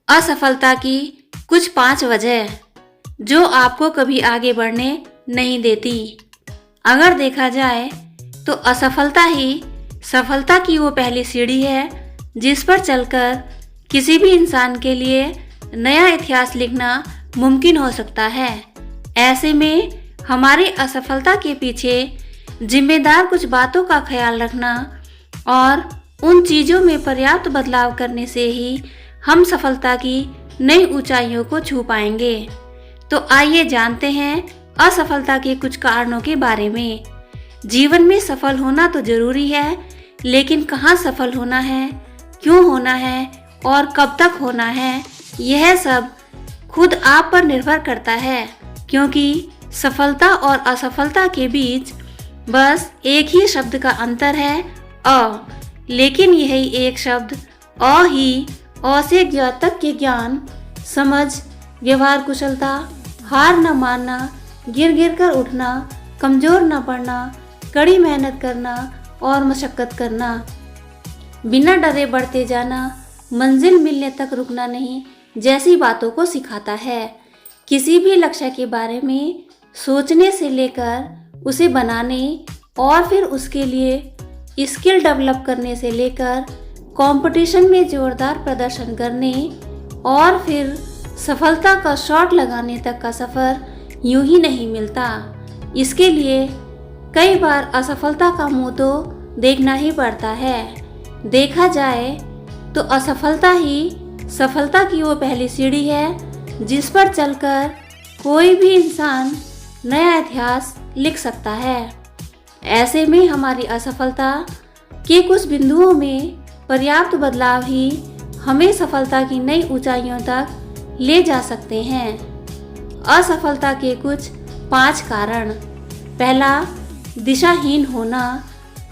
असफलता की कुछ 5 वजह जो आपको कभी आगे बढ़ने नहीं देती। अगर देखा जाए तो असफलता ही सफलता की वो पहली सीढ़ी है जिस पर चलकर किसी भी इंसान के लिए नया इतिहास लिखना मुमकिन हो सकता है। ऐसे में हमारी असफलता के पीछे जिम्मेदार कुछ बातों का ख्याल रखना और उन चीज़ों में पर्याप्त बदलाव करने से ही हम सफलता की नई ऊंचाइयों को छू पाएंगे। तो आइए जानते हैं असफलता के कुछ कारणों के बारे में। जीवन में सफल होना तो जरूरी है, लेकिन कहाँ सफल होना है, क्यों होना है और कब तक होना है, यह सब खुद आप पर निर्भर करता है। क्योंकि सफलता और असफलता के बीच बस एक ही शब्द का अंतर है, अ। लेकिन यही एक शब्द अ ही अ से ज्ञ तक के ज्ञान, समझ, व्यवहार कुशलता, हार न मानना, गिर गिर कर उठना, कमज़ोर न पड़ना, कड़ी मेहनत करना और मशक्क़त करना, बिना डरे बढ़ते जाना, मंजिल मिलने तक रुकना नहीं, जैसी बातों को सिखाता है। किसी भी लक्ष्य के बारे में सोचने से लेकर उसे बनाने और फिर उसके लिए स्किल डेवलप करने से लेकर कंपटीशन में जोरदार प्रदर्शन करने और फिर सफलता का शॉट लगाने तक का सफ़र यूं ही नहीं मिलता। इसके लिए कई बार असफलता का मुंह तो देखना ही पड़ता है। देखा जाए तो असफलता ही सफलता की वो पहली सीढ़ी है जिस पर चलकर कोई भी इंसान नया इतिहास लिख सकता है। ऐसे में हमारी असफलता के कुछ बिंदुओं में पर्याप्त बदलाव ही हमें सफलता की नई ऊंचाइयों तक ले जा सकते हैं। असफलता के कुछ 5 कारण। पहला, दिशाहीन होना,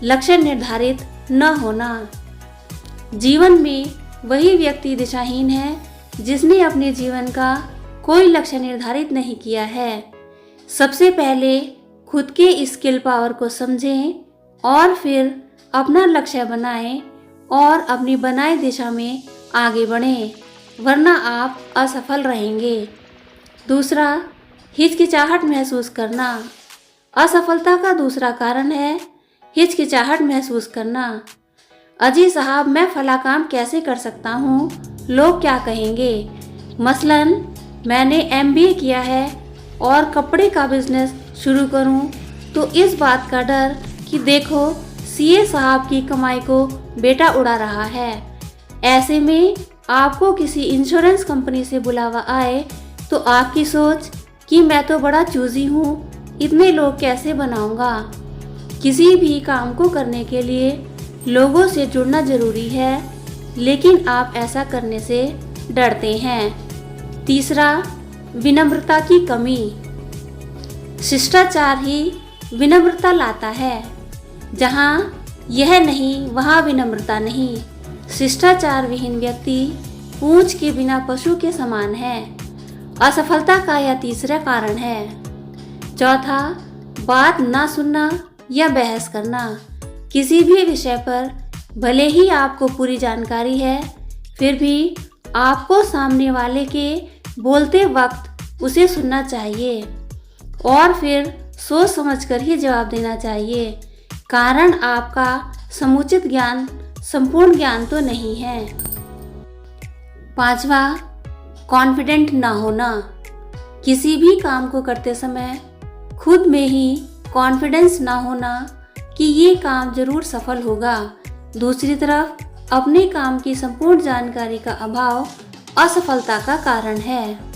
लक्ष्य निर्धारित न होना। जीवन में वही व्यक्ति दिशाहीन है जिसने अपने जीवन का कोई लक्ष्य निर्धारित नहीं किया है। सबसे पहले खुद के स्किल पावर को समझें और फिर अपना लक्ष्य बनाएं और अपनी बनाई दिशा में आगे बढ़ें, वरना आप असफल रहेंगे। दूसरा, हिचकिचाहट महसूस करना। असफलता का दूसरा कारण है हिचकिचाहट महसूस करना। अजी साहब, मैं फला काम कैसे कर सकता हूँ, लोग क्या कहेंगे। मसलन मैंने MBA किया है और कपड़े का बिजनेस शुरू करूँ तो इस बात का डर कि देखो CA साहब की कमाई को बेटा उड़ा रहा है। ऐसे में आपको किसी इंश्योरेंस कंपनी से बुलावा आए तो आपकी सोच कि मैं तो बड़ा चूजी हूँ, इतने लोग कैसे बनाऊंगा। किसी भी काम को करने के लिए लोगों से जुड़ना जरूरी है, लेकिन आप ऐसा करने से डरते हैं। तीसरा, विनम्रता की कमी। शिष्टाचार ही विनम्रता लाता है। जहाँ यह नहीं वहाँ विनम्रता नहीं। शिष्टाचार विहीन व्यक्ति पूंछ के बिना पशु के समान है। असफलता का यह तीसरा कारण है। चौथा, बात ना सुनना या बहस करना। किसी भी विषय पर भले ही आपको पूरी जानकारी है, फिर भी आपको सामने वाले के बोलते वक्त उसे सुनना चाहिए और फिर सोच समझकर ही जवाब देना चाहिए, कारण आपका समुचित ज्ञान संपूर्ण ज्ञान तो नहीं है। पांचवा, कॉन्फिडेंट ना होना। किसी भी काम को करते समय खुद में ही कॉन्फिडेंस ना होना कि ये काम जरूर सफल होगा। दूसरी तरफ अपने काम की संपूर्ण जानकारी का अभाव असफलता का कारण है।